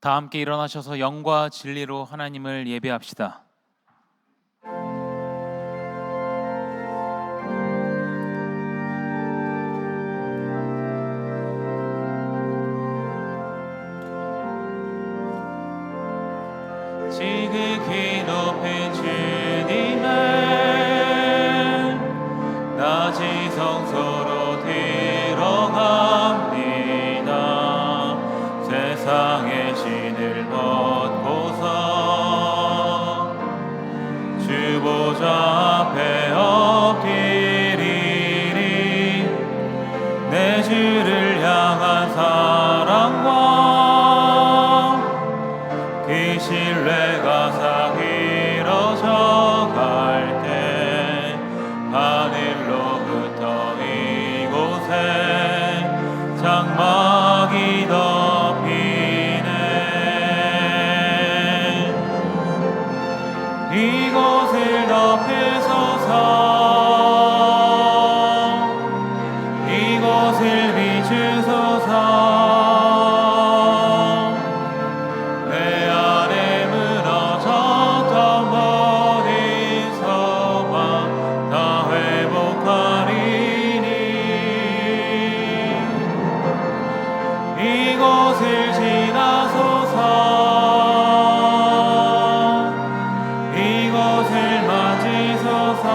다 함께 일어나셔서 영과 진리로 하나님을 예배합시다. 지극히 높은 주님을 낮은 성소로 들어갑니다. 세상의 신을 벗고서 주 보좌 앞에 엎드리리. 내 주를 향한 사랑과 그 신뢰가 사그러져 갈 때 하늘로부터 이곳에 장막이 덮이네. 이곳을 덮으소서. 이곳을 비추소서. 이곳을 지나소서. 이곳을 만지소서.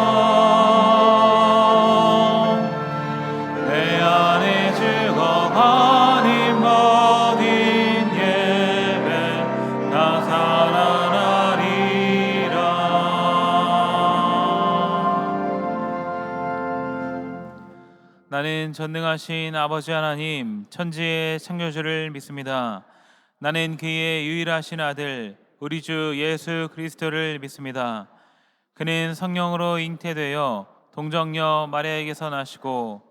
내 안에 죽어가는 모든 예배 다 살아나리라. 나는 전능하신 아버지 하나님, 천지의 창조주를 믿습니다. 나는 그의 유일하신 아들 우리 주 예수 그리스도를 믿습니다. 그는 성령으로 잉태되어 동정녀 마리아에게서 나시고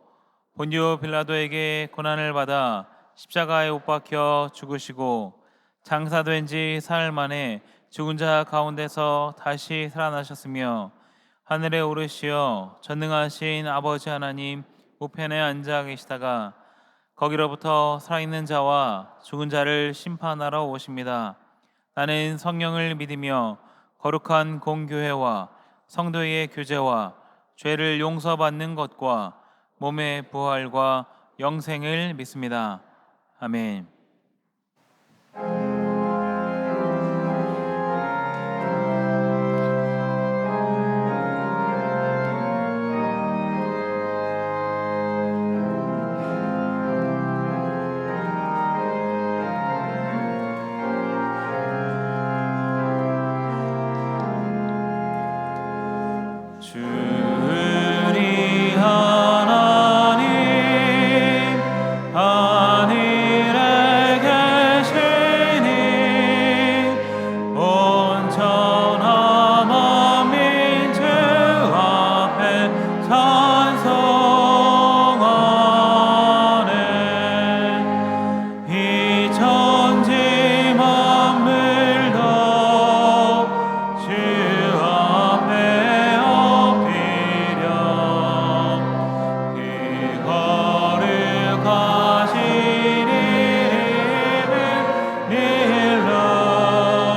본디오 빌라도에게 고난을 받아 십자가에 못 박혀 죽으시고 장사된 지 사흘 만에 죽은 자 가운데서 다시 살아나셨으며 하늘에 오르시어 전능하신 아버지 하나님 우편에 앉아 계시다가 거기로부터 살아있는 자와 죽은 자를 심판하러 오십니다. 나는 성령을 믿으며 거룩한 공교회와 성도의 교제와 죄를 용서받는 것과 몸의 부활과 영생을 믿습니다. 아멘. 주리 하나님 하늘에 계시니 온전한 만민 주 앞에 찬송하네. 이 천지 만물도 주 앞에 엎드려 그 거룩하신 이름을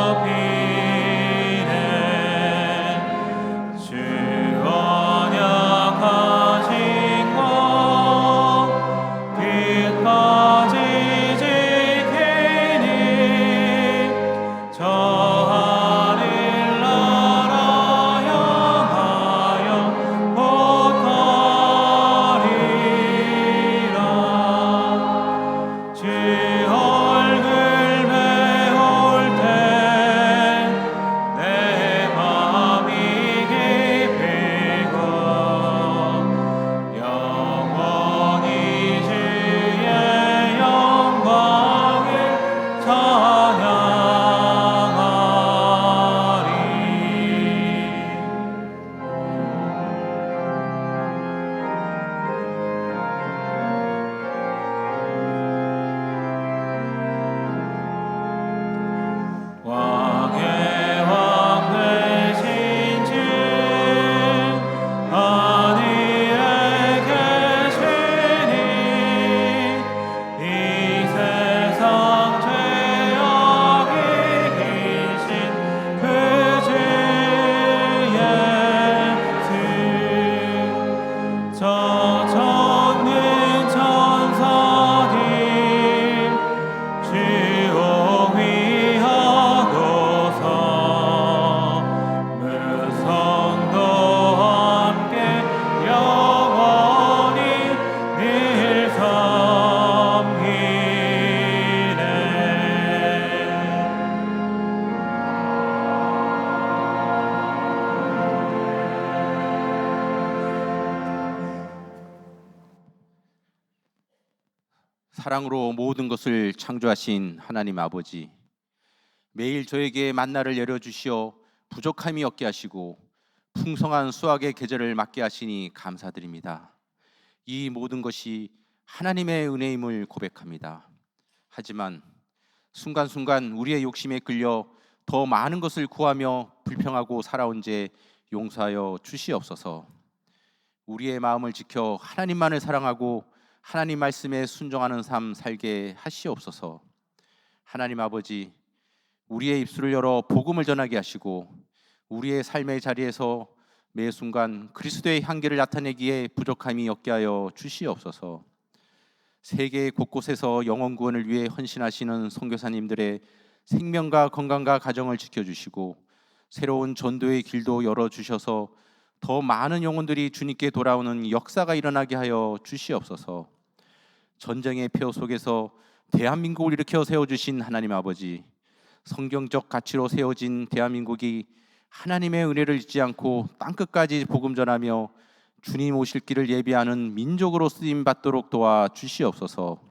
높이네. 주 언약하신 것 끝까지 지키니 저 하늘 나라 향하여 곧 가리라. 주 얼굴 배울 때 내 맘이 기쁘고 영원히 주의 영광을 찬양하리. 왕의 왕 되신 주 하늘에 계시니 이 세상 죄 사랑으로 모든 것을 창조하신 하나님 아버지, 매일 저에게 만나를 내려주시어 부족함이 없게 하시고 풍성한 수확의 계절을 맞게 하시니 감사드립니다. 이 모든 것이 하나님의 은혜임을 고백합니다. 하지만 순간순간 우리의 욕심에 끌려 더 많은 것을 구하며 불평하고 살아온 죄 용서하여 주시옵소서. 우리의 마음을 지켜 하나님만을 사랑하고 하나님 말씀에 순종하는 삶 살게 하시옵소서. 하나님 아버지, 우리의 입술을 열어 복음을 전하게 하시고 우리의 삶의 자리에서 매 순간 그리스도의 향기를 나타내기에 부족함이 없게 하여 주시옵소서. 세계 곳곳에서 영혼 구원을 위해 헌신하시는 선교사님들의 생명과 건강과 가정을 지켜주시고 새로운 전도의 길도 열어주셔서 더 많은 영혼들이 주님께 돌아오는 역사가 일어나게 하여 주시옵소서. 전쟁의 폐허 속에서 대한민국을 일으켜 세워주신 하나님 아버지, 성경적 가치로 세워진 대한민국이 하나님의 은혜를 잊지 않고 땅끝까지 복음 전하며 주님 오실 길을 예비하는 민족으로 쓰임 받도록 도와 주시옵소서.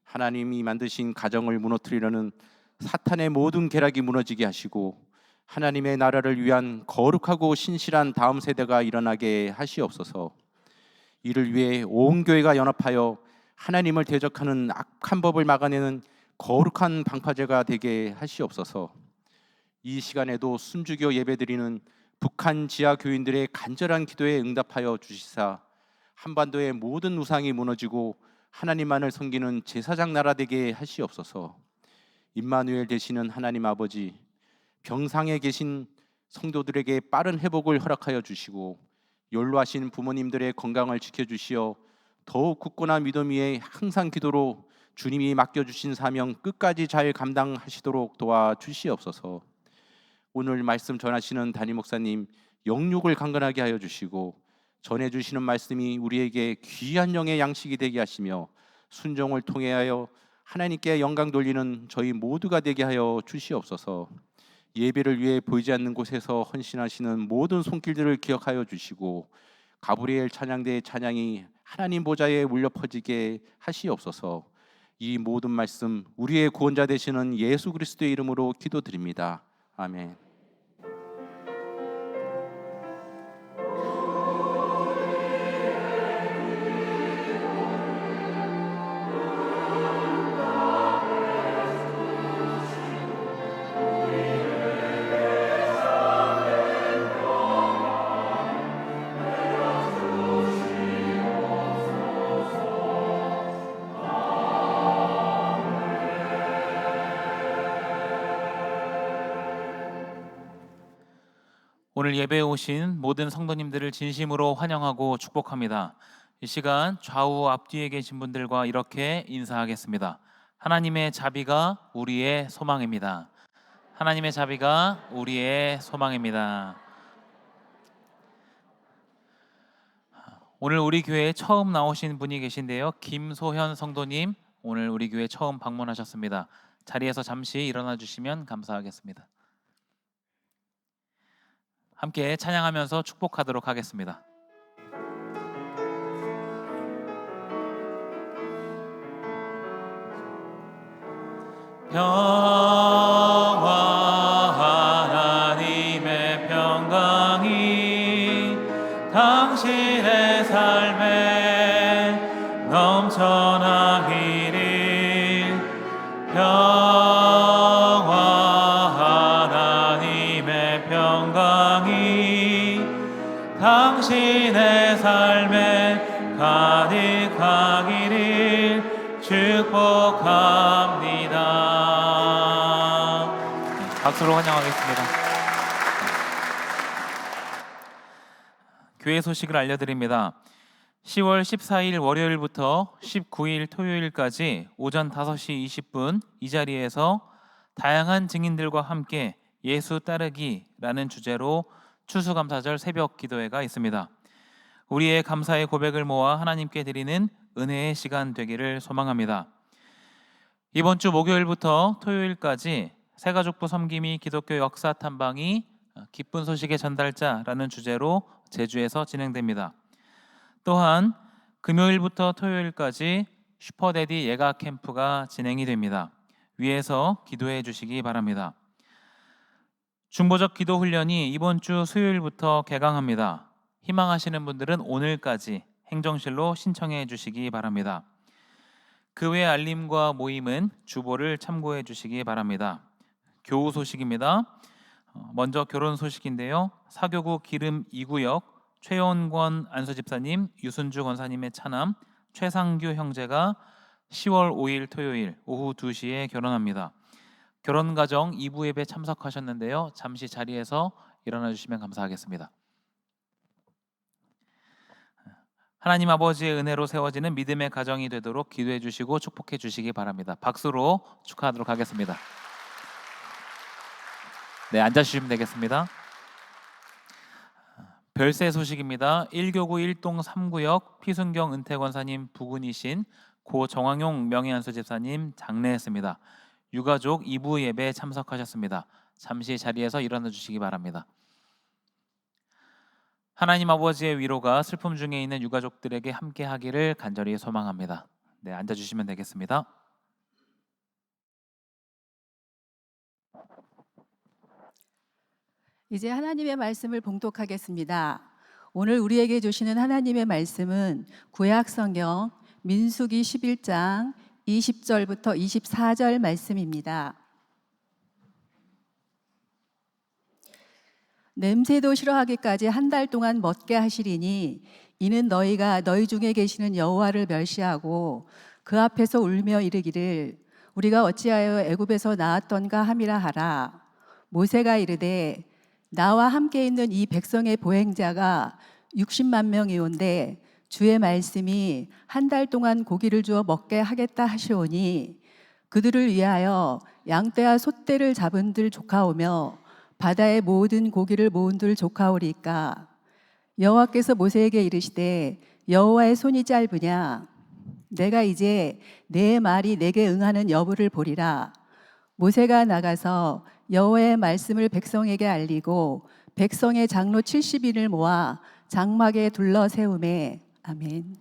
하나님이 만드신 가정을 무너뜨리려는 사탄의 모든 계략이 무너지게 하시고 하나님의 나라를 위한 거룩하고 신실한 다음 세대가 일어나게 하시옵소서. 이를 위해 온 교회가 연합하여 하나님을 대적하는 악한 법을 막아내는 거룩한 방파제가 되게 하시옵소서. 이 시간에도 순주교 예배드리는 북한 지하 교인들의 간절한 기도에 응답하여 주시사 한반도의 모든 우상이 무너지고 하나님만을 섬기는 제사장 나라 되게 하시옵소서. 임마누엘 되시는 하나님 아버지, 병상에 계신 성도들에게 빠른 회복을 허락하여 주시고 연로하신 부모님들의 건강을 지켜주시어 더욱 굳건한 믿음 위에 항상 기도로 주님이 맡겨주신 사명 끝까지 잘 감당하시도록 도와주시옵소서. 오늘 말씀 전하시는 담임 목사님 영육을 강건하게 하여 주시고 전해주시는 말씀이 우리에게 귀한 영의 양식이 되게 하시며 순종을 통하여 하나님께 영광 돌리는 저희 모두가 되게 하여 주시옵소서. 예배를 위해 보이지 않는 곳에서 헌신하시는 모든 손길들을 기억하여 주시고 가브리엘 찬양대의 찬양이 하나님 보좌에 울려 퍼지게 하시옵소서. 이 모든 말씀 우리의 구원자 되시는 예수 그리스도의 이름으로 기도드립니다. 아멘. 오늘 예배에 오신 모든 성도님들을 진심으로 환영하고 축복합니다. 이 시간 좌우 앞뒤에 계신 분들과 이렇게 인사하겠습니다. 하나님의 자비가 우리의 소망입니다. 하나님의 자비가 우리의 소망입니다. 오늘 우리 교회에 처음 나오신 분이 계신데요. 김소현 성도님, 오늘 우리 교회 처음 방문하셨습니다. 자리에서 잠시 일어나 주시면 감사하겠습니다. 함께 찬양하면서 축복하도록 하겠습니다. 평화 하나님의 평강이 당신의 삶에 넘쳐나기를. 하나님의 평강이 당신의 삶에 가득하기를 축복합니다. 박수로 환영하겠습니다. 교회 소식을 알려드립니다. 10월 14일 월요일부터 19일 토요일까지 오전 5시 20분 이 자리에서 다양한 증인들과 함께 예수 따르기라는 주제로 추수감사절 새벽 기도회가 있습니다. 우리의 감사의 고백을 모아 하나님께 드리는 은혜의 시간 되기를 소망합니다. 이번 주 목요일부터 토요일까지 새가족부 섬김이 기독교 역사 탐방이 기쁜 소식의 전달자라는 주제로 제주에서 진행됩니다. 또한 금요일부터 토요일까지 슈퍼데디 예가 캠프가 진행이 됩니다. 위에서 기도해 주시기 바랍니다. 중보적 기도 훈련이 이번 주 수요일부터 개강합니다. 희망하시는 분들은 오늘까지 행정실로 신청해 주시기 바랍니다. 그 외 알림과 모임은 주보를 참고해 주시기 바랍니다. 교우 소식입니다. 먼저 결혼 소식인데요. 사교구 기름 2구역 최원권 안수집사님, 유순주 권사님의 차남 최상규 형제가 10월 5일 토요일 오후 2시에 결혼합니다. 결혼가정 2부 예배 참석하셨는데요. 잠시 자리에서 일어나 주시면 감사하겠습니다. 하나님 아버지의 은혜로 세워지는 믿음의 가정이 되도록 기도해 주시고 축복해 주시기 바랍니다. 박수로 축하하도록 하겠습니다. 네, 앉아주시면 되겠습니다. 별세 소식입니다. 1교구 1동 3구역 피순경 은퇴권사님 부군이신 고 정황용 명예안수 집사님 장례했습니다. 유가족 2부 예배에 참석하셨습니다. 잠시 자리에서 일어나 주시기 바랍니다. 하나님 아버지의 위로가 슬픔 중에 있는 유가족들에게 함께 하기를 간절히 소망합니다. 네, 앉아주시면 되겠습니다. 이제 하나님의 말씀을 봉독하겠습니다. 오늘 우리에게 주시는 하나님의 말씀은 구약 성경 민수기 11장 20절부터 24절 말씀입니다. 냄새도 싫어하기까지 한 달 동안 먹게 하시리니 이는 너희가 너희 중에 계시는 여호와를 멸시하고 그 앞에서 울며 이르기를 우리가 어찌하여 애굽에서 나왔던가 함이라 하라. 모세가 이르되 나와 함께 있는 이 백성의 보행자가 60만 명이온데 주의 말씀이 한 달 동안 고기를 주어 먹게 하겠다 하시오니 그들을 위하여 양떼와 솥대를 잡은들 조카오며 바다의 모든 고기를 모은들 조카오리까. 여호와께서 모세에게 이르시되 여호와의 손이 짧으냐 내가 이제 내 말이 내게 응하는 여부를 보리라. 모세가 나가서 여호와의 말씀을 백성에게 알리고 백성의 장로 70인을 모아 장막에 둘러 세우매. 아멘.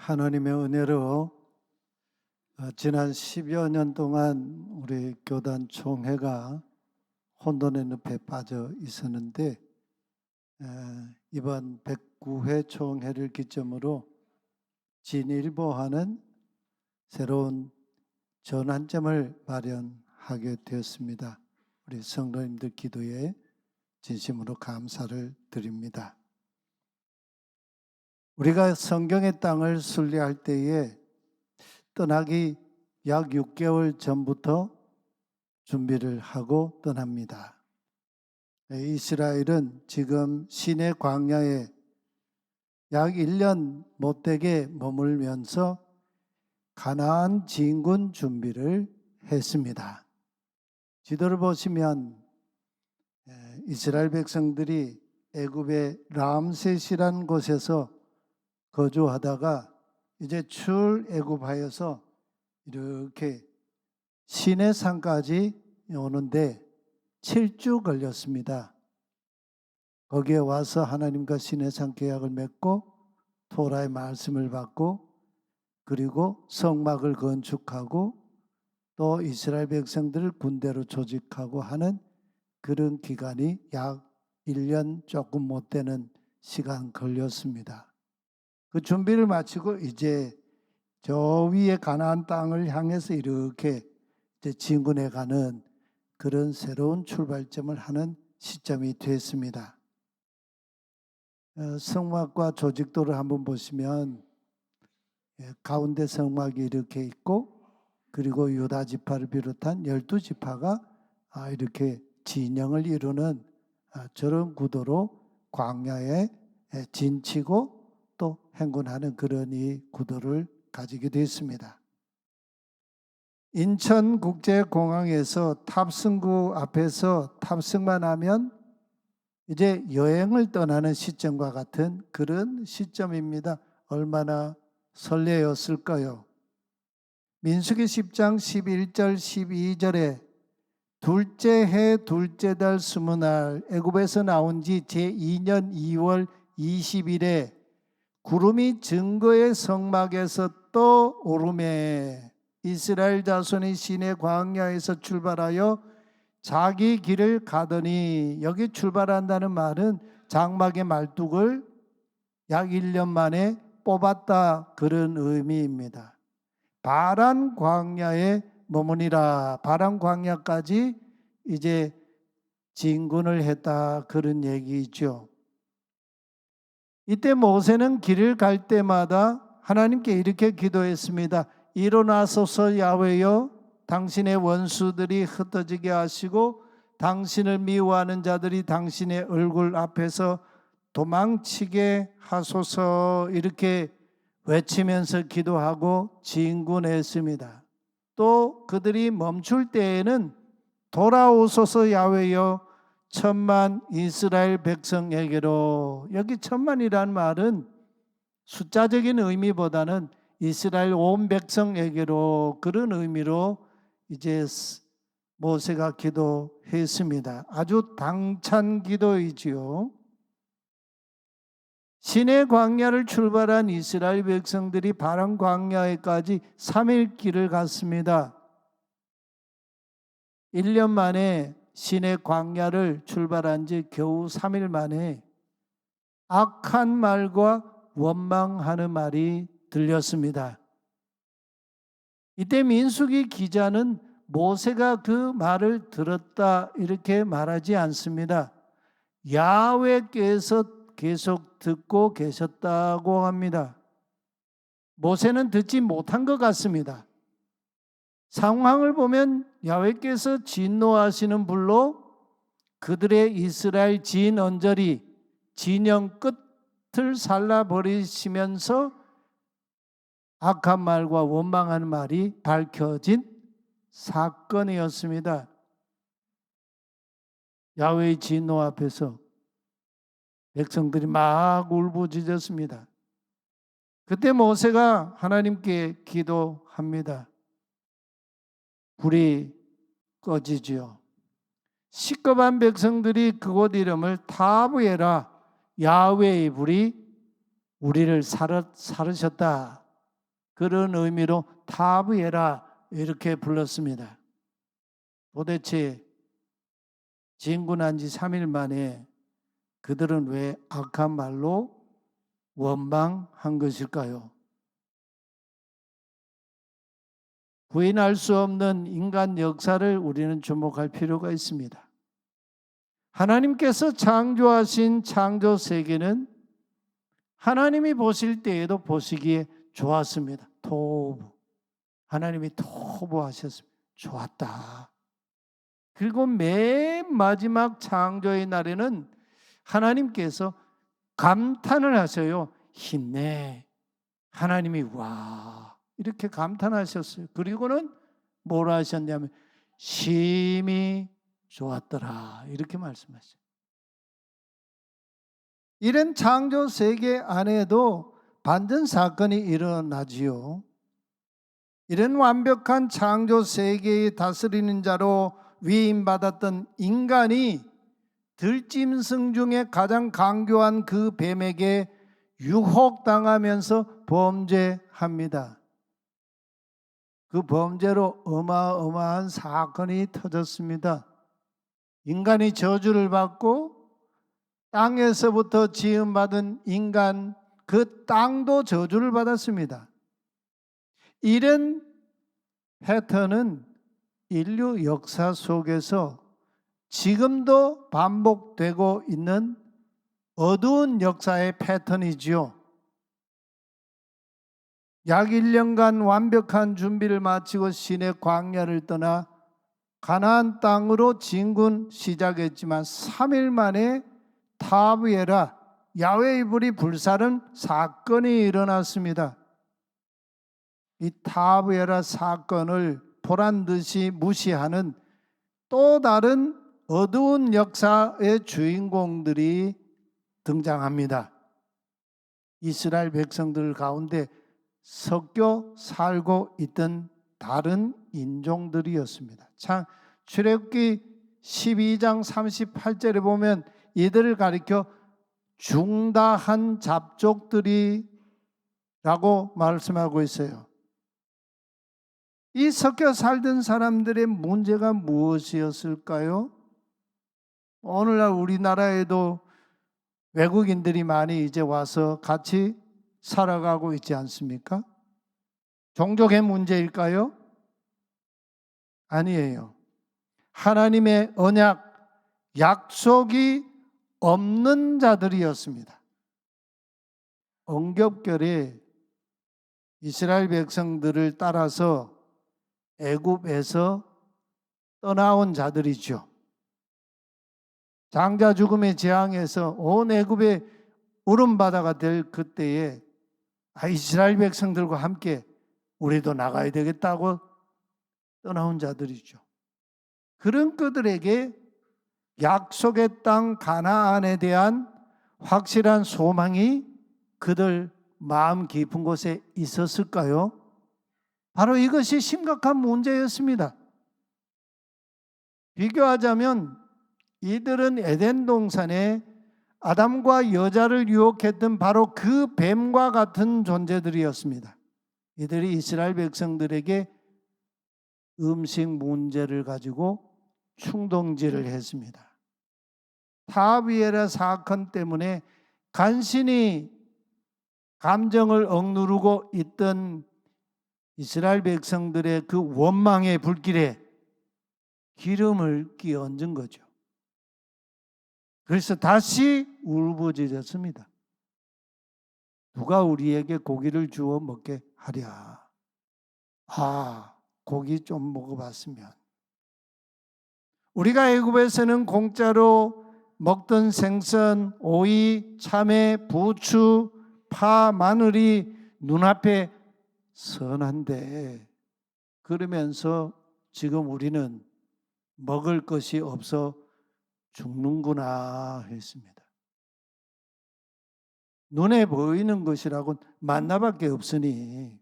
하나님의 은혜로 지난 10여 년 동안 우리 교단 총회가 혼돈의 늪에 빠져 있었는데 이번 109회 총회를 기점으로 진일보하는 새로운 전환점을 마련하게 되었습니다. 우리 성도님들 기도에 진심으로 감사를 드립니다. 우리가 성경의 땅을 순례할 때에 떠나기 약 6개월 전부터 준비를 하고 떠납니다. 이스라엘은 지금 시내 광야에 약 1년 못되게 머물면서 가나안 진군 준비를 했습니다. 지도를 보시면 이스라엘 백성들이 애굽의 람셋이라는 곳에서 거주하다가 이제 출애굽하여서 이렇게 시내산까지 오는데 7주 걸렸습니다. 거기에 와서 하나님과 시내산 계약을 맺고 토라의 말씀을 받고 그리고 성막을 건축하고 또 이스라엘 백성들을 군대로 조직하고 하는 그런 기간이 약 1년 조금 못 되는 시간 걸렸습니다. 그 준비를 마치고 이제 저 위에 가나안 땅을 향해서 이렇게 이제 진군해 가는 그런 새로운 출발점을 하는 시점이 됐습니다. 성막과 조직도를 한번 보시면 가운데 성막이 이렇게 있고 그리고 유다 지파를 비롯한 12지파가 이렇게 진영을 이루는 저런 구도로 광야에 진치고 또 행군하는 그런 이 구도를 가지게 됐습니다. 인천국제공항에서 탑승구 앞에서 탑승만 하면 이제 여행을 떠나는 시점과 같은 그런 시점입니다. 얼마나 설레었을까요? 민수기 10장 11절 12절에 둘째 해 둘째 달 20날 애굽에서 나온 지 제2년 2월 20일에 구름이 증거의 성막에서 떠 오르매 이스라엘 자손이 시내 광야에서 출발하여 자기 길을 가더니 여기 출발한다는 말은 장막의 말뚝을 약 1년 만에 뽑았다 그런 의미입니다. 바란 광야에 머무니라. 바란 광야까지 이제 진군을 했다 그런 얘기죠. 이때 모세는 길을 갈 때마다 하나님께 이렇게 기도했습니다. 일어나소서 야훼여, 당신의 원수들이 흩어지게 하시고 당신을 미워하는 자들이 당신의 얼굴 앞에서 도망치게 하소서. 이렇게 외치면서 기도하고 진군했습니다. 또 그들이 멈출 때에는 돌아오소서 야훼여, 천만 이스라엘 백성에게로. 여기 천만이라는 말은 숫자적인 의미보다는 이스라엘 온 백성에게로 그런 의미로 이제 모세가 기도했습니다. 아주 당찬 기도이지요. 시내 광야를 출발한 이스라엘 백성들이 바란 광야에까지 3일 길을 갔습니다. 1년 만에 시내 광야를 출발한 지 겨우 3일 만에 악한 말과 원망하는 말이 들렸습니다. 이때 민수기 기자는 모세가 그 말을 들었다 이렇게 말하지 않습니다. 야훼께서 계속 듣고 계셨다고 합니다. 모세는 듣지 못한 것 같습니다. 상황을 보면 야훼께서 진노하시는 불로 그들의 이스라엘 진 언저리 진영 끝을 잘라버리시면서 악한 말과 원망하는 말이 밝혀진 사건이었습니다. 야훼의 진노 앞에서 백성들이 막 울부짖었습니다. 그때 모세가 하나님께 기도합니다. 불이 꺼지지요. 시급한 백성들이 그곳 이름을 타브에라, 야훼의 불이 우리를 사르셨다 그런 의미로 타브에라 이렇게 불렀습니다. 도대체 진군한 지 3일 만에 그들은 왜 악한 말로 원망한 것일까요? 부인할 수 없는 인간 역사를 우리는 주목할 필요가 있습니다. 하나님께서 창조하신 창조 세계는 하나님이 보실 때에도 보시기에 좋았습니다. 토부. 하나님이 토부 하셨습니다. 좋았다. 그리고 맨 마지막 창조의 날에는 하나님께서 감탄을 하셔요. 힘내. 하나님이 와 이렇게 감탄하셨어요. 그리고는 뭐라 하셨냐면 심히 좋았더라 이렇게 말씀하셨어요. 이런 창조 세계 안에도 반전 사건이 일어나지요. 이런 완벽한 창조 세계의 다스리는 자로 위임받았던 인간이 들짐승 중에 가장 강교한 그 뱀에게 유혹당하면서 범죄합니다. 그 범죄로 어마어마한 사건이 터졌습니다. 인간이 저주를 받고 땅에서부터 지음받은 인간, 그 땅도 저주를 받았습니다. 이런 패턴은 인류 역사 속에서 지금도 반복되고 있는 어두운 역사의 패턴이지요. 약 1년간 완벽한 준비를 마치고 시내 광야를 떠나 가나안 땅으로 진군 시작했지만 3일 만에 타브에라 야훼의 불이 불사른 사건이 일어났습니다. 이 타브에라 사건을 보란듯이 무시하는 또 다른 어두운 역사의 주인공들이 등장합니다. 이스라엘 백성들 가운데 섞여 살고 있던 다른 인종들이었습니다. 출애굽기 12장 38절에 보면 이들을 가리켜 중다한 잡족들이라고 말씀하고 있어요. 이 섞여 살던 사람들의 문제가 무엇이었을까요? 오늘날 우리나라에도 외국인들이 많이 이제 와서 같이 살아가고 있지 않습니까? 종족의 문제일까요? 아니에요. 하나님의 언약, 약속이 없는 자들이었습니다. 엉겹결에 이스라엘 백성들을 따라서 애굽에서 떠나온 자들이죠. 장자 죽음의 재앙에서 온 애굽의 울음바다가 될 그때에 이스라엘 백성들과 함께 우리도 나가야 되겠다고 떠나온 자들이죠. 그런 그들에게 약속의 땅 가나안에 대한 확실한 소망이 그들 마음 깊은 곳에 있었을까요? 바로 이것이 심각한 문제였습니다. 비교하자면 이들은 에덴 동산에 아담과 여자를 유혹했던 바로 그 뱀과 같은 존재들이었습니다. 이들이 이스라엘 백성들에게 음식 문제를 가지고 충동질을 했습니다. 타브에라 사건 때문에 간신히 감정을 억누르고 있던 이스라엘 백성들의 그 원망의 불길에 기름을 끼얹은 거죠. 그래서 다시 울부짖었습니다. 누가 우리에게 고기를 주어 먹게 하랴. 고기 좀 먹어봤으면. 우리가 애굽에서는 공짜로 먹던 생선, 오이, 참외, 부추, 파, 마늘이 눈앞에 선한데 그러면서 지금 우리는 먹을 것이 없어 죽는구나 했습니다. 눈에 보이는 것이라고는 만나밖에 없으니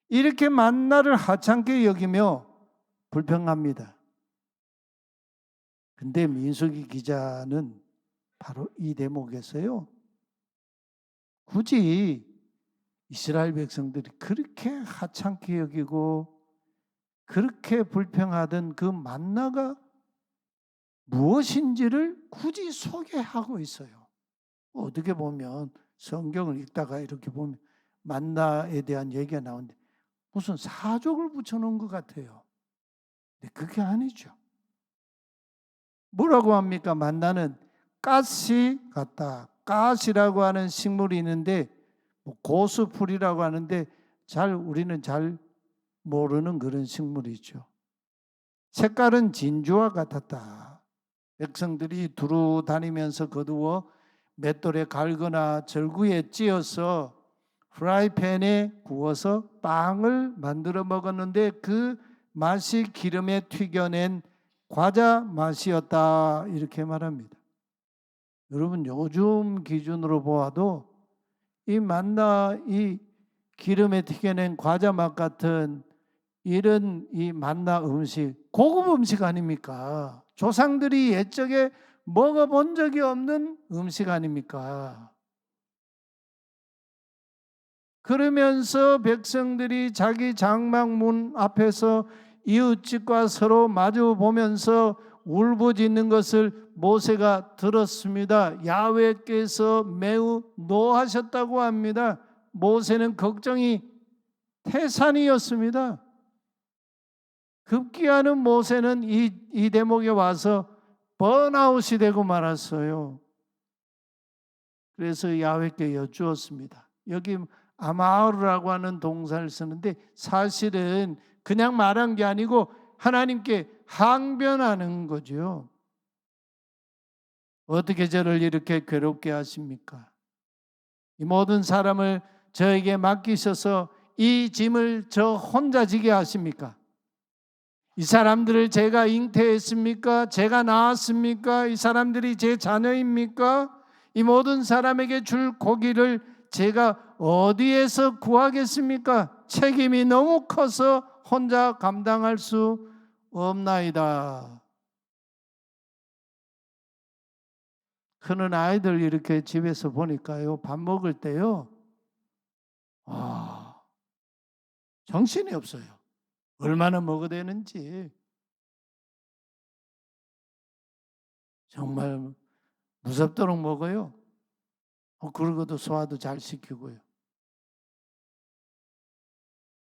이렇게 만나를 하찮게 여기며 불평합니다. 근데 민수기 기자는 바로 이 대목에서요, 굳이 이스라엘 백성들이 그렇게 하찮게 여기고 그렇게 불평하던 그 만나가 무엇인지를 굳이 소개하고 있어요. 어떻게 보면 성경을 읽다가 이렇게 보면 만나에 대한 얘기가 나오는데 무슨 사족을 붙여놓은 것 같아요. 근데 그게 아니죠. 뭐라고 합니까? 만나는 가시 같다. 가시라고 하는 식물이 있는데 고수풀이라고 하는데 우리는 잘 모르는 그런 식물이죠. 색깔은 진주와 같았다. 백성들이 두루 다니면서 거두어 맷돌에 갈거나 절구에 찧어서 프라이팬에 구워서 빵을 만들어 먹었는데 그 맛이 기름에 튀겨낸 과자 맛이었다. 이렇게 말합니다. 여러분, 요즘 기준으로 보아도 이 만나, 이 기름에 튀겨낸 과자 맛 같은 이런 이 만나 음식, 고급 음식 아닙니까? 조상들이 옛적에 먹어본 적이 없는 음식 아닙니까? 그러면서 백성들이 자기 장막문 앞에서 이웃집과 서로 마주 보면서 울부짖는 것을 모세가 들었습니다. 야훼께서 매우 노하셨다고 합니다. 모세는 걱정이 태산이었습니다. 급기야는 모세는 이 대목에 와서 번아웃이 되고 말았어요. 그래서 야훼께 여쭈었습니다. 여기 아마르라고 하는 동사를 쓰는데 사실은 그냥 말한 게 아니고 하나님께 항변하는 거죠. 어떻게 저를 이렇게 괴롭게 하십니까? 이 모든 사람을 저에게 맡기셔서 이 짐을 저 혼자 지게 하십니까? 이 사람들을 제가 잉태했습니까? 제가 낳았습니까? 이 사람들이 제 자녀입니까? 이 모든 사람에게 줄 고기를 제가 어디에서 구하겠습니까? 책임이 너무 커서 혼자 감당할 수 없나이다. 크는 아이들 이렇게 집에서 보니까요, 밥 먹을 때요, 정신이 없어요. 얼마나 먹어야 되는지. 정말 무섭도록 먹어요. 그러고도 소화도 잘 시키고요.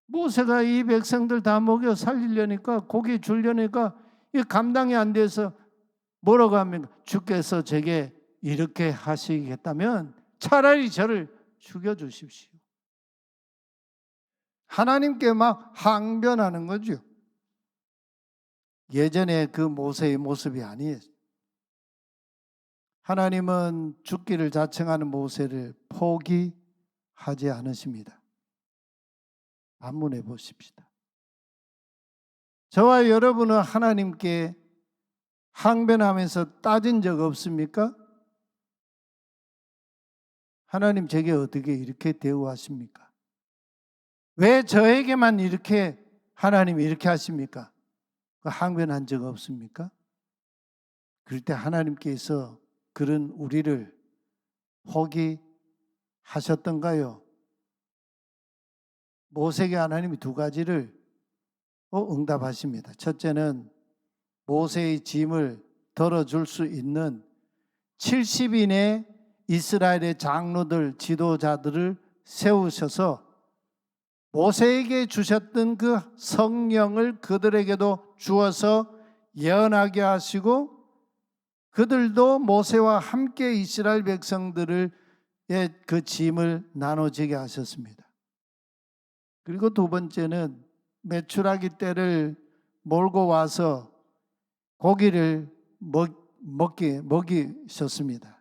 모세가 이 백성들 다 먹여 살리려니까, 고기 주려니까 이 감당이 안 돼서 뭐라고 합니까? 주께서 제게 이렇게 하시겠다면 차라리 저를 죽여주십시오. 하나님께 막 항변하는 거죠. 예전에 그 모세의 모습이 아니에요. 하나님은 죽기를 자청하는 모세를 포기하지 않으십니다. 반문해 보십시다. 저와 여러분은 하나님께 항변하면서 따진 적 없습니까? 하나님 제게 어떻게 이렇게 대우하십니까? 왜 저에게만 이렇게 하나님이 이렇게 하십니까? 항변한 적 없습니까? 그럴 때 하나님께서 그런 우리를 포기하셨던가요? 모세에게 하나님이 두 가지를 응답하십니다. 첫째는 모세의 짐을 덜어줄 수 있는 70인의 이스라엘의 장로들, 지도자들을 세우셔서 모세에게 주셨던 그 성령을 그들에게도 주어서 예언하게 하시고 그들도 모세와 함께 이스라엘 백성들의 그 짐을 나눠지게 하셨습니다. 그리고 두 번째는 메추라기 떼를 몰고 와서 고기를 먹이셨습니다.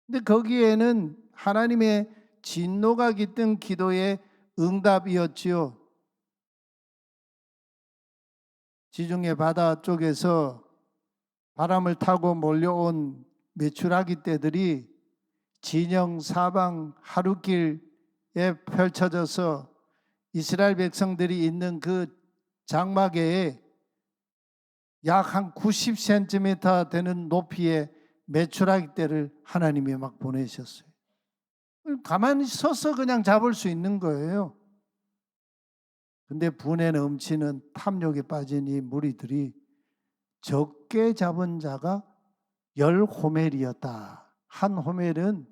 근데 거기에는 하나님의 진노가 깃든 기도의 응답이었지요. 지중해 바다 쪽에서 바람을 타고 몰려온 메추라기 떼들이 진영 사방 하루길에 펼쳐져서 이스라엘 백성들이 있는 그 장막에 약 한 90cm 되는 높이의 메추라기 떼를 하나님이 막 보내셨어요. 가만히 서서 그냥 잡을 수 있는 거예요. 근데 분에 넘치는 탐욕에 빠진 이 무리들이 적게 잡은 자가 10호멜이었다. 한 호멜은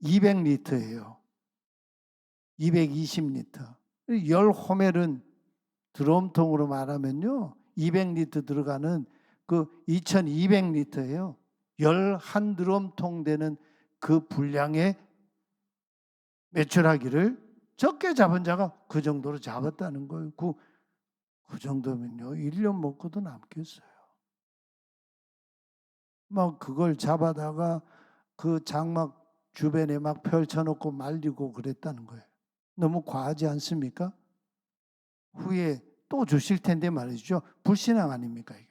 200리터예요. 220리터. 10호멜은 드럼통으로 말하면요, 200리터 들어가는 그 2200리터예요. 11드럼통 되는 그 분량의 매출하기를 적게 잡은 자가 그 정도로 잡았다는 거예요. 그 정도면요, 1년 먹고도 남겠어요. 막 그걸 잡아다가 그 장막 주변에 막 펼쳐놓고 말리고 그랬다는 거예요. 너무 과하지 않습니까? 후에 또 주실 텐데 말이죠. 불신앙 아닙니까 이게?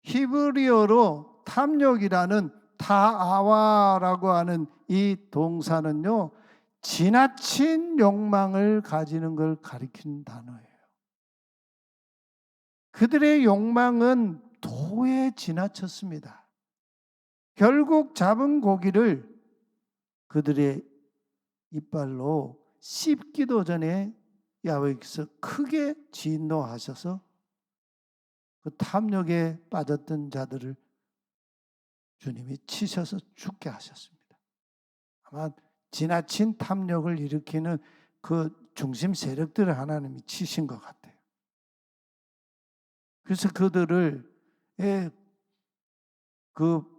히브리어로 탐욕이라는 타아와라고 하는 이 동사는요, 지나친 욕망을 가지는 걸 가리키는 단어예요. 그들의 욕망은 도에 지나쳤습니다. 결국 잡은 고기를 그들의 이빨로 씹기도 전에 야훼께서 크게 진노하셔서 그 탐욕에 빠졌던 자들을 주님이 치셔서 죽게 하셨습니다. 아마 지나친 탐욕을 일으키는 그 중심 세력들을 하나님이 치신 것 같아요. 그래서 그들을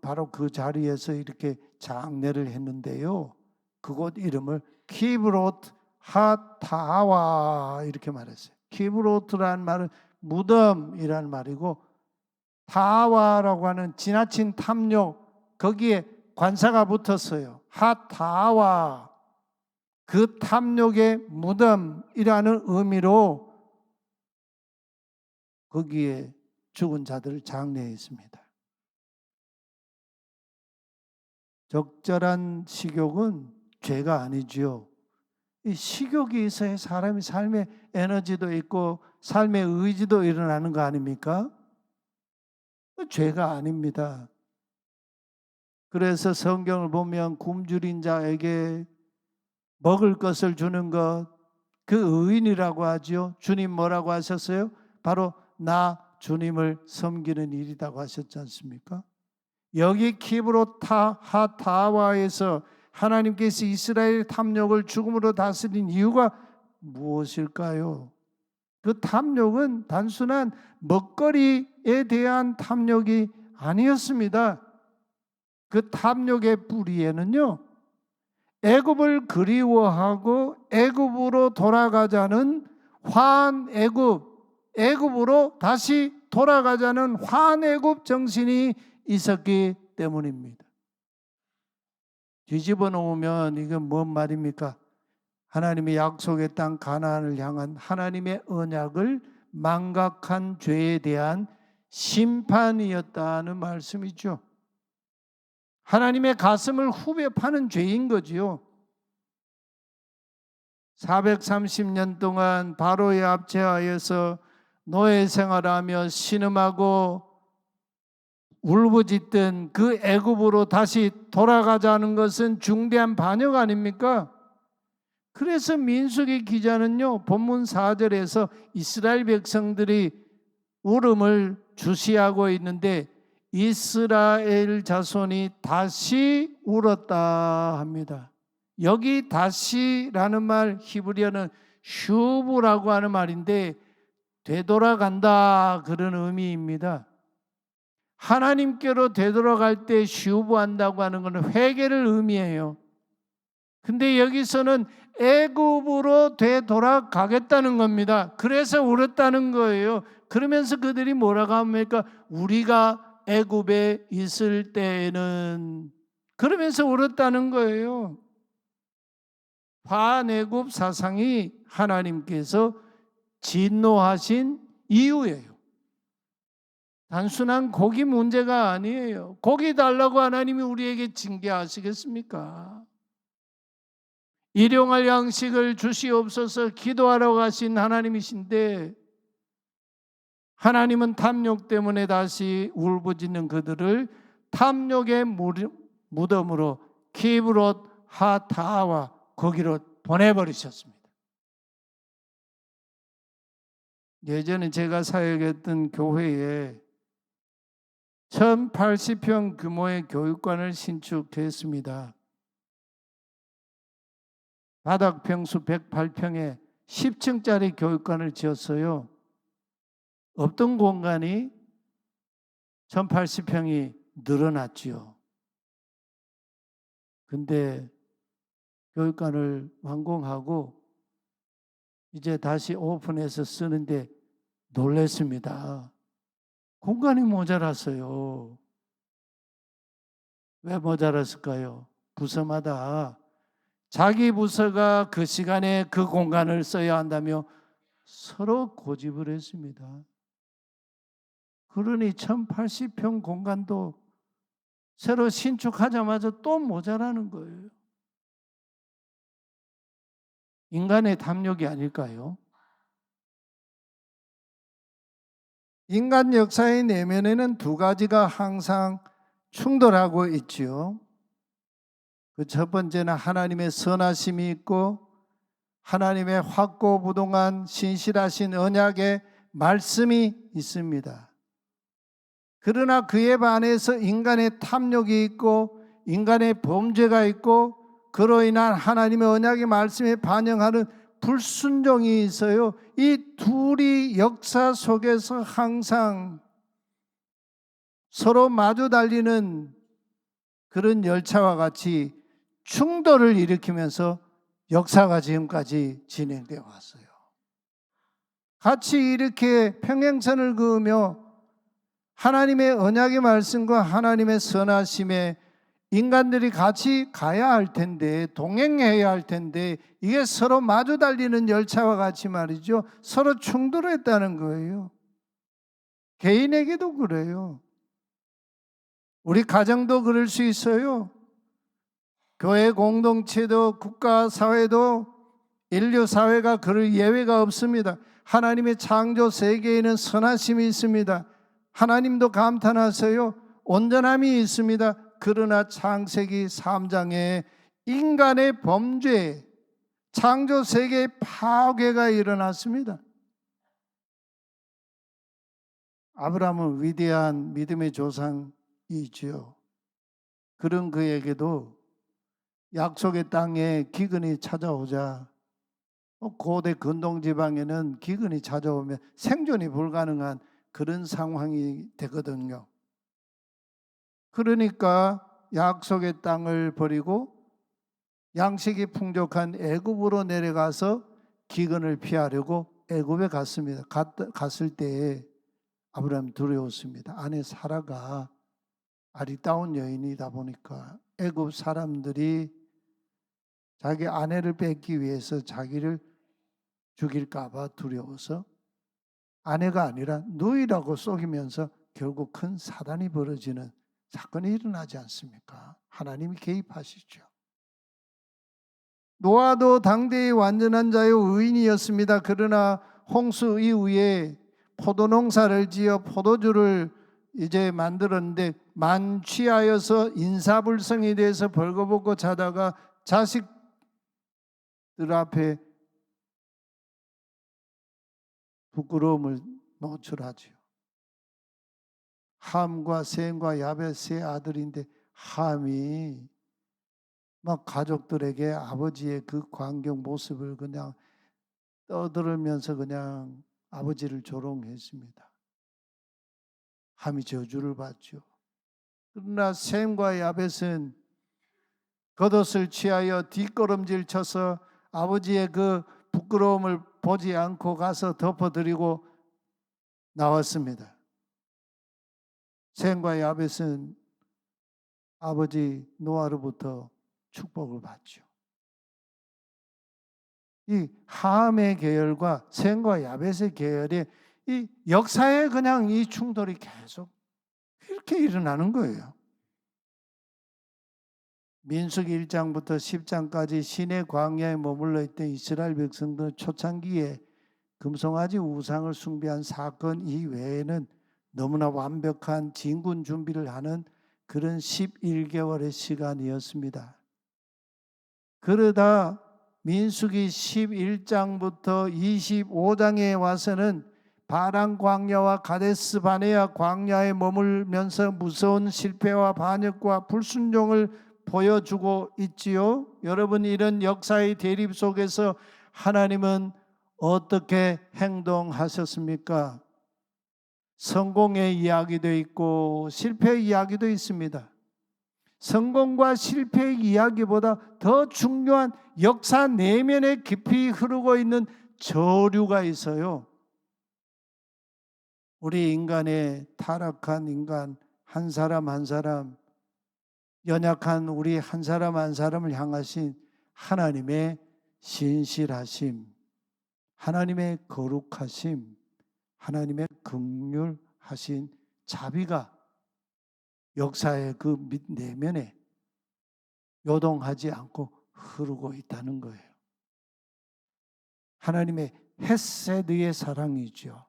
바로 그 자리에서 이렇게 장례를 했는데요. 그곳 이름을 키브롯 하타와 이렇게 말했어요. 키브롯이라는 말은 무덤이라는 말이고, 타와라고 하는 지나친 탐욕, 거기에 관사가 붙었어요. 하타와, 그 탐욕의 무덤이라는 의미로 거기에 죽은 자들을 장례했습니다. 적절한 식욕은 죄가 아니지요. 이 식욕이 있어야 사람이 삶의 에너지도 있고 삶의 의지도 일어나는 거 아닙니까? 죄가 아닙니다. 그래서 성경을 보면 굶주린 자에게 먹을 것을 주는 것, 그 의인이라고 하죠. 주님 뭐라고 하셨어요? 바로 나 주님을 섬기는 일이라고 하셨지 않습니까? 여기 키브로타 하타와에서 하나님께서 이스라엘 탐욕을 죽음으로 다스린 이유가 무엇일까요? 그 탐욕은 단순한 먹거리에 대한 탐욕이 아니었습니다. 그 탐욕의 뿌리에는요, 애굽을 그리워하고 애굽으로 돌아가자는 애굽으로 다시 돌아가자는 환애굽 정신이 있었기 때문입니다. 뒤집어 놓으면 이건 뭔 말입니까? 하나님의 약속의 땅 가나안을 향한 하나님의 언약을 망각한 죄에 대한 심판이었다는 말씀이죠. 하나님의 가슴을 후벼 파는 죄인 거지요. 430년 동안 바로의 압제하에서 노예 생활하며 신음하고 울부짖던 그 애굽으로 다시 돌아가자는 것은 중대한 반역 아닙니까? 그래서 민수기 기자는요, 본문 4절에서 이스라엘 백성들이 울음을 주시하고 있는데 이스라엘 자손이 다시 울었다 합니다. 여기 다시라는 말 히브리어는 슈브라고 하는 말인데 되돌아간다 그런 의미입니다. 하나님께로 되돌아갈 때 슈브한다고 하는 것은 회개를 의미해요. 근데 여기서는 애굽으로 되돌아가겠다는 겁니다. 그래서 울었다는 거예요. 그러면서 그들이 뭐라고 합니까? 우리가 애굽에 있을 때에는, 그러면서 울었다는 거예요. 반애굽 사상이 하나님께서 진노하신 이유예요. 단순한 고기 문제가 아니에요. 고기 달라고 하나님이 우리에게 징계하시겠습니까? 일용할 양식을 주시옵소서 기도하러 가신 하나님이신데, 하나님은 탐욕 때문에 다시 울부짖는 그들을 탐욕의 무덤으로 키브롯 하타와 거기로 보내버리셨습니다. 예전에 제가 사역했던 교회에 1080평 규모의 교육관을 신축했습니다. 바닥 평수 108평에 10층짜리 교육관을 지었어요. 없던 공간이 1080평이 늘어났지요. 근데 교육관을 완공하고 이제 다시 오픈해서 쓰는데 놀랐습니다. 공간이 모자랐어요. 왜 모자랐을까요? 부서마다 자기 부서가 그 시간에 그 공간을 써야 한다며 서로 고집을 했습니다. 그러니 1080평 공간도 새로 신축하자마자 또 모자라는 거예요. 인간의 탐욕이 아닐까요? 인간 역사의 내면에는 두 가지가 항상 충돌하고 있지요. 그 첫 번째는 하나님의 선하심이 있고 하나님의 확고부동한 신실하신 언약의 말씀이 있습니다. 그러나 그에 반해서 인간의 탐욕이 있고 인간의 범죄가 있고 그로 인한 하나님의 언약의 말씀에 반영하는 불순종이 있어요. 이 둘이 역사 속에서 항상 서로 마주 달리는 그런 열차와 같이 충돌을 일으키면서 역사가 지금까지 진행되어 왔어요. 같이 이렇게 평행선을 그으며 하나님의 언약의 말씀과 하나님의 선하심에 인간들이 같이 가야 할 텐데, 동행해야 할 텐데 이게 서로 마주 달리는 열차와 같이 말이죠. 서로 충돌했다는 거예요. 개인에게도 그래요. 우리 가정도 그럴 수 있어요. 교회 공동체도 국가 사회도 인류 사회가 그럴 예외가 없습니다. 하나님의 창조 세계에는 선하심이 있습니다. 하나님도 감탄하세요. 온전함이 있습니다. 그러나 창세기 3장에 인간의 범죄, 창조 세계의 파괴가 일어났습니다. 아브라함은 위대한 믿음의 조상이지요. 그런 그에게도 약속의 땅에 기근이 찾아오자, 고대 근동지방에는 기근이 찾아오면 생존이 불가능한 그런 상황이 되거든요. 그러니까 약속의 땅을 버리고 양식이 풍족한 애굽으로 내려가서 기근을 피하려고 애굽에 갔습니다. 갔을 때에 아브라함이 두려웠습니다. 아내 사라가 아리따운 여인이다 보니까 애굽 사람들이 자기 아내를 뺏기 위해서 자기를 죽일까 봐 두려워서 아내가 아니라 누이라고 속이면서 결국 큰 사단이 벌어지는 사건이 일어나지 않습니까? 하나님이 개입하시죠. 노아도 당대의 완전한 자요 의인이었습니다. 그러나 홍수 이후에 포도농사를 지어 포도주를 이제 만들었는데 만취하여서 인사불성이 돼서 벌거벗고 자다가 자식들 앞에 부끄러움을 노출하죠. 함과 셈과 야벳 세 아들인데 함이 막 가족들에게 아버지의 그 광경 모습을 그냥 떠들으면서 그냥 아버지를 조롱했습니다. 함이 저주를 받죠. 그러나 셈과 야벳은 겉옷을 취하여 뒷걸음질 쳐서 아버지의 그 부끄러움을 보지 않고 가서 덮어드리고 나왔습니다. 셈과 야벳은 아버지 노아로부터 축복을 받죠. 이 함의 계열과 셈과 야벳의 계열이 이 역사에 그냥 이 충돌이 계속 이렇게 일어나는 거예요. 민수기 1장부터 10장까지 시내 광야에 머물러 있던 이스라엘 백성들 초창기에 금송아지 우상을 숭배한 사건 이외에는 너무나 완벽한 진군 준비를 하는 그런 11개월의 시간이었습니다. 그러다 민수기 11장부터 25장에 와서는 바란 광야와 가데스 바네아 광야에 머물면서 무서운 실패와 반역과 불순종을 보여주고 있지요. 여러분, 이런 역사의 대립 속에서 하나님은 어떻게 행동하셨습니까? 성공의 이야기도 있고 실패의 이야기도 있습니다. 성공과 실패의 이야기보다 더 중요한 역사 내면에 깊이 흐르고 있는 저류가 있어요. 우리 인간의 타락한 인간 한 사람 한 사람, 연약한 우리 한 사람 한 사람을 향하신 하나님의 신실하심, 하나님의 거룩하심, 하나님의 긍휼하신 자비가 역사의 그 내면에 요동하지 않고 흐르고 있다는 거예요. 하나님의 헤세드의 사랑이죠.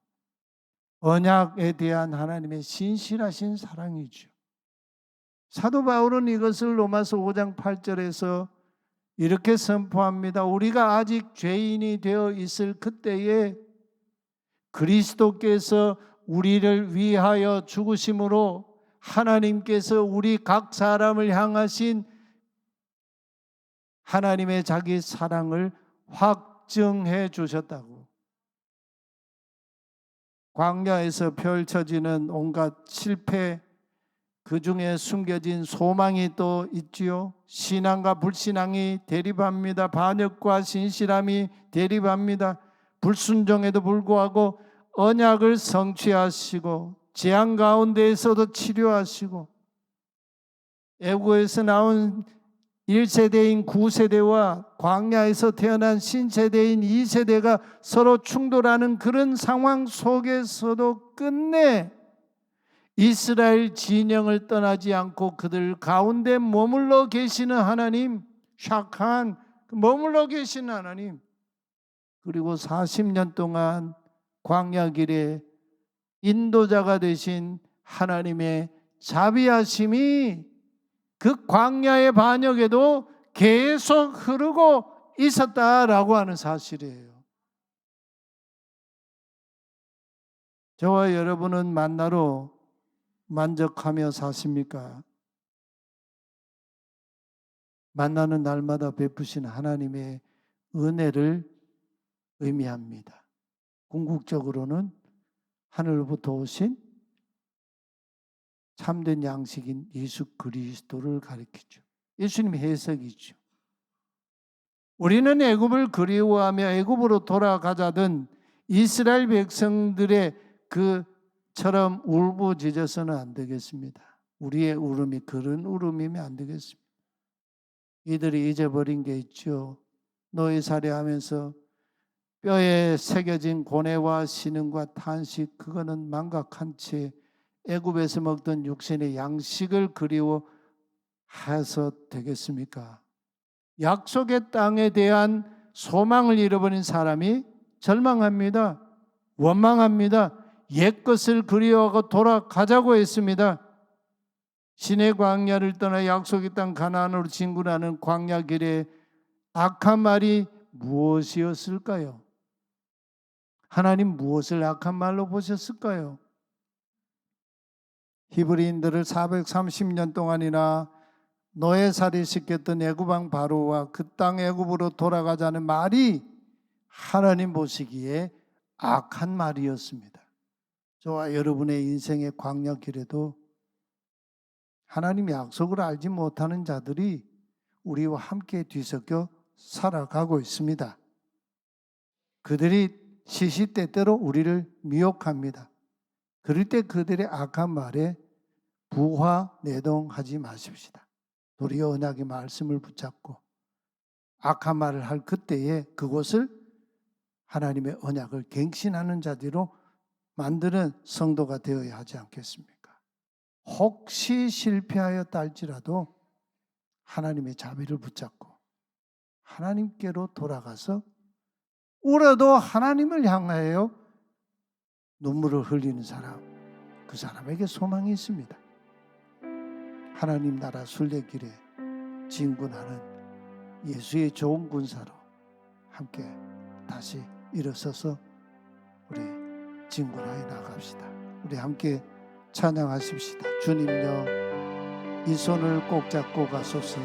언약에 대한 하나님의 신실하신 사랑이죠. 사도 바울은 이것을 로마서 5장 8절에서 이렇게 선포합니다. 우리가 아직 죄인이 되어 있을 그때에 그리스도께서 우리를 위하여 죽으심으로 하나님께서 우리 각 사람을 향하신 하나님의 자기 사랑을 확증해 주셨다고. 광야에서 펼쳐지는 온갖 실패, 그 중에 숨겨진 소망이 또 있지요. 신앙과 불신앙이 대립합니다. 반역과 신실함이 대립합니다. 불순종에도 불구하고 언약을 성취하시고 재앙 가운데에서도 치료하시고 애국에서 나온 1세대인 9세대와 광야에서 태어난 신세대인 2세대가 서로 충돌하는 그런 상황 속에서도 끝내 이스라엘 진영을 떠나지 않고 그들 가운데 머물러 계시는 하나님, 샤칸 머물러 계시는 하나님, 그리고 40년 동안 광야 길에 인도자가 되신 하나님의 자비하심이 그 광야의 반역에도 계속 흐르고 있었다라고 하는 사실이에요. 저와 여러분은 만나로 만족하며 사십니까? 만나는 날마다 베푸신 하나님의 은혜를 의미합니다. 궁극적으로는 하늘로부터 오신 참된 양식인 예수 그리스도를 가리키죠. 예수님 해석이죠. 우리는 애굽을 그리워하며 애굽으로 돌아가자던 이스라엘 백성들의 그처럼 울부짖어서는 안 되겠습니다. 우리의 울음이 그런 울음이면 안 되겠습니다. 이들이 잊어버린 게 있죠. 노예살이하면서 뼈에 새겨진 고뇌와 신음과 탄식, 그거는 망각한 채 애굽에서 먹던 육신의 양식을 그리워해서 되겠습니까? 약속의 땅에 대한 소망을 잃어버린 사람이 절망합니다. 원망합니다. 옛것을 그리워하고 돌아가자고 했습니다. 신의 광야를 떠나 약속의 땅 가나안으로 진군하는 광야 길에 악한 말이 무엇이었을까요? 하나님 무엇을 악한 말로 보셨을까요? 히브리인들을 430년 동안이나 노예살이 시켰던 애굽왕 바로와 그 땅 애굽으로 돌아가자는 말이 하나님 보시기에 악한 말이었습니다. 저와 여러분의 인생의 광야 길에도 하나님 약속을 알지 못하는 자들이 우리와 함께 뒤섞여 살아가고 있습니다. 그들이 시시때때로 우리를 미혹합니다. 그럴 때 그들의 악한 말에 부화내동하지 마십시다. 도리어 언약의 말씀을 붙잡고 악한 말을 할 그때에 그곳을 하나님의 언약을 갱신하는 자들로 만드는 성도가 되어야 하지 않겠습니까? 혹시 실패하였다 할지라도 하나님의 자비를 붙잡고 하나님께로 돌아가서 울어도 하나님을 향하여 눈물을 흘리는 사람, 그 사람에게 소망이 있습니다. 하나님 나라 순례길에 진군하는 예수의 좋은 군사로 함께 다시 일어서서 우리 진군하여 나갑시다. 우리 함께 찬양하십시다. 주님요, 이 손을 꼭 잡고 가소서.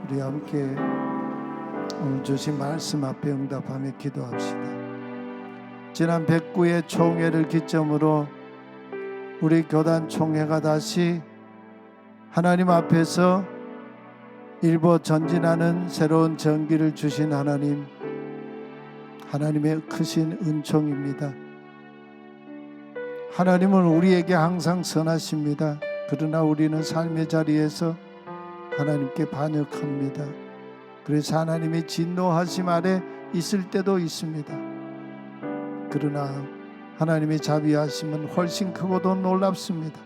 우리 함께 오늘 주신 말씀 앞에 응답하며 기도합시다. 지난 109회 총회를 기점으로 우리 교단 총회가 다시 하나님 앞에서 일부 전진하는 새로운 전기를 주신 하나님, 하나님의 크신 은총입니다. 하나님은 우리에게 항상 선하십니다. 그러나 우리는 삶의 자리에서 하나님께 반역합니다. 그래서 하나님의 진노하심 아래 있을 때도 있습니다. 그러나 하나님의 자비하심은 훨씬 크고도 놀랍습니다.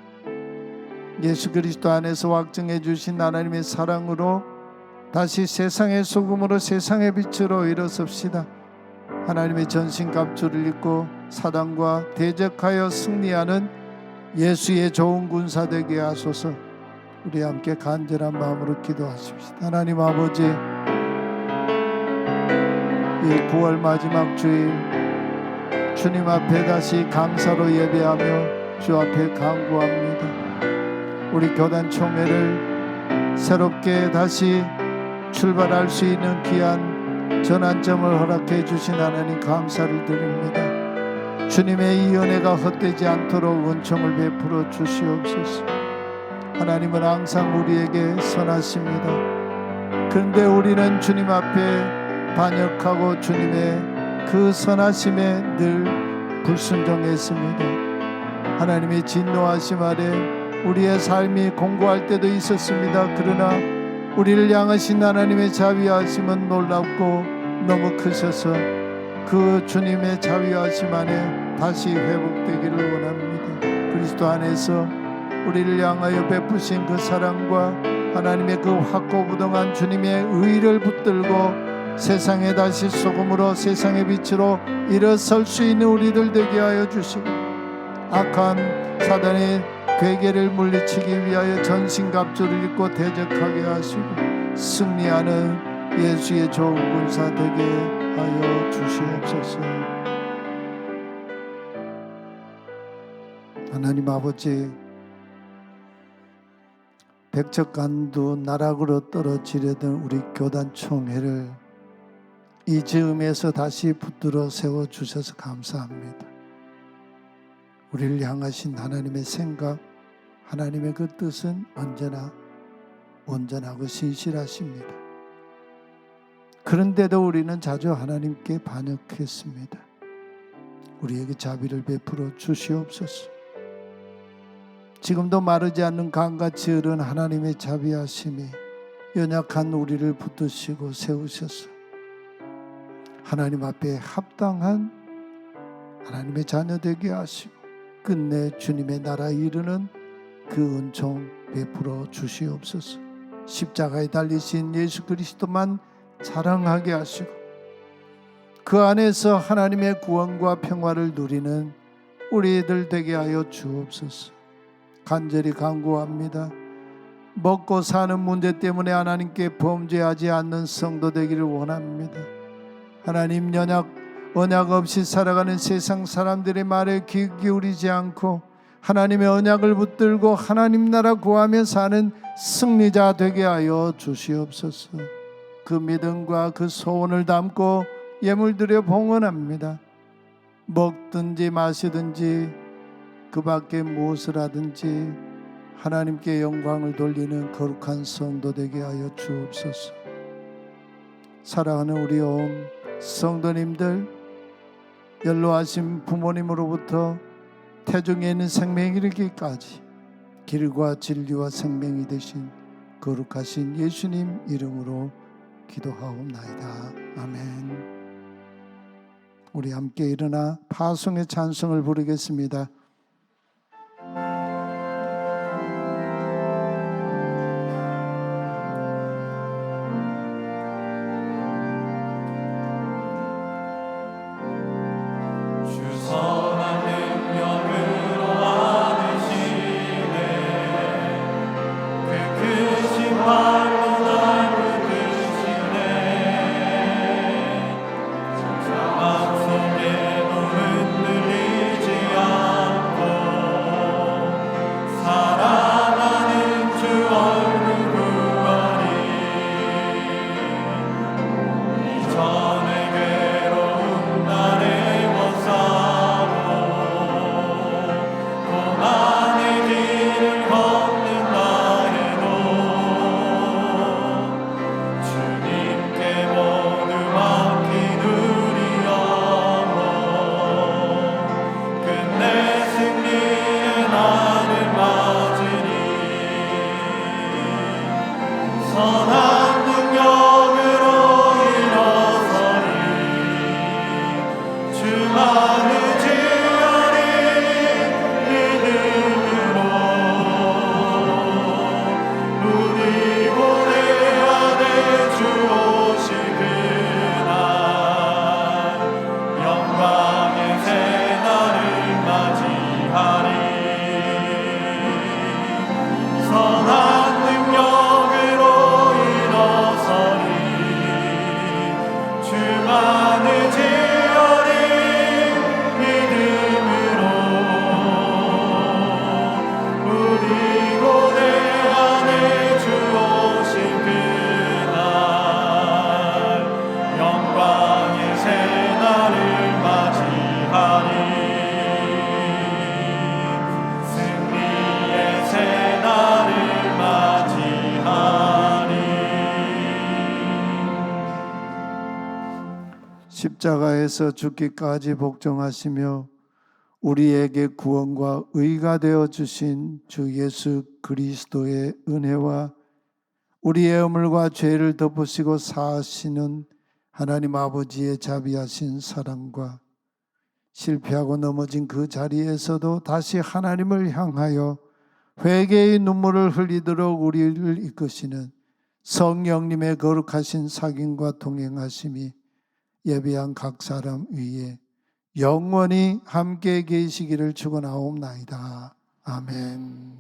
예수 그리스도 안에서 확증해 주신 하나님의 사랑으로 다시 세상의 소금으로 세상의 빛으로 일어섭시다. 하나님의 전신갑주를 입고 사단과 대적하여 승리하는 예수의 좋은 군사 되게 하소서. 우리 함께 간절한 마음으로 기도하십시다. 하나님 아버지, 이 9월 마지막 주일 주님 앞에 다시 감사로 예배하며 주 앞에 간구합니다. 우리 교단 총회를 새롭게 다시 출발할 수 있는 귀한 전환점을 허락해 주신 하나님 감사를 드립니다. 주님의 이 은혜가 헛되지 않도록 은총을 베풀어 주시옵소서. 하나님은 항상 우리에게 선하십니다. 그런데 우리는 주님 앞에 반역하고 주님의 그 선하심에 늘 불순종했습니다. 하나님의 진노하심 아래 우리의 삶이 공고할 때도 있었습니다. 그러나 우리를 향하신 하나님의 자비하심은 놀랍고 너무 크셔서 그 주님의 자비하심 안에 다시 회복되기를 원합니다. 그리스도 안에서 우리를 향하여 베푸신 그 사랑과 하나님의 그 확고부동한 주님의 의를 붙들고 세상에 다시 소금으로 세상의 빛으로 일어설 수 있는 우리들 되게 하여 주시고, 악한 사단의 괴계를 물리치기 위하여 전신갑주를 입고 대적하게 하시고 승리하는 예수의 좋은 군사 되게 하여 주시옵소서. 하나님 아버지, 백척간두 나락으로 떨어지려던 우리 교단 총회를 이 즈음에서 다시 붙들어 세워 주셔서 감사합니다. 우리를 향하신 하나님의 생각, 하나님의 그 뜻은 언제나 온전하고 신실하십니다. 그런데도 우리는 자주 하나님께 반역했습니다. 우리에게 자비를 베풀어 주시옵소서. 지금도 마르지 않는 강같이 흐른 하나님의 자비하심이 연약한 우리를 붙드시고 세우셔서 하나님 앞에 합당한 하나님의 자녀 되게 하시고 끝내 주님의 나라에 이르는 그 은총 베풀어 주시옵소서. 십자가에 달리신 예수 그리스도만 자랑하게 하시고 그 안에서 하나님의 구원과 평화를 누리는 우리들 되게 하여 주옵소서. 간절히 간구합니다. 먹고 사는 문제 때문에 하나님께 범죄하지 않는 성도 되기를 원합니다. 하나님 언약 없이 살아가는 세상 사람들의 말에 귀 기울이지 않고 하나님의 언약을 붙들고 하나님 나라 구하며 사는 승리자 되게 하여 주시옵소서. 그 믿음과 그 소원을 담고 예물 드려 봉헌합니다. 먹든지 마시든지 그 밖에 무엇을 하든지 하나님께 영광을 돌리는 거룩한 성도 되게 하여 주옵소서. 사랑하는 우리 온 성도님들, 연로하신 부모님으로부터 태중에 있는 생명에 이르기까지 길과 진리와 생명이 되신 거룩하신 예수님 이름으로 기도하옵나이다. 아멘. 우리 함께 일어나 파송의 찬송을 부르겠습니다. 십자가에서 죽기까지 복종하시며 우리에게 구원과 의가 되어 주신 주 예수 그리스도의 은혜와 우리의 허물과 죄를 덮으시고 사하시는 하나님 아버지의 자비하신 사랑과 실패하고 넘어진 그 자리에서도 다시 하나님을 향하여 회개의 눈물을 흘리도록 우리를 이끄시는 성령님의 거룩하신 사귐과 동행하심이 예배한 각 사람 위에 영원히 함께 계시기를 축원하옵나이다. 아멘.